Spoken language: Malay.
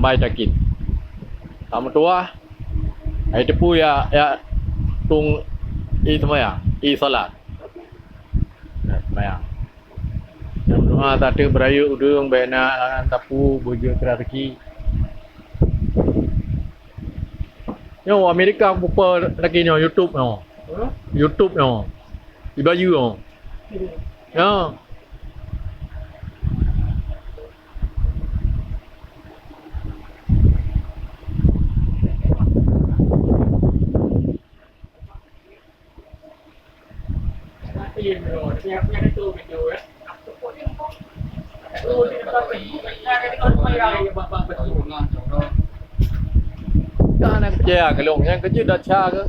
sampai takin. Sama tua. Ai tepu ya tung semaya. Salat. Semaya. Jam doa tadi berayu udung bena tapu bojo teraki. Yo Amerika bupa lagi nyo YouTube nyo. YouTube nyo. Ibayu nyo. Ya. Kan nak kerja ke long yang kerja dah cha ke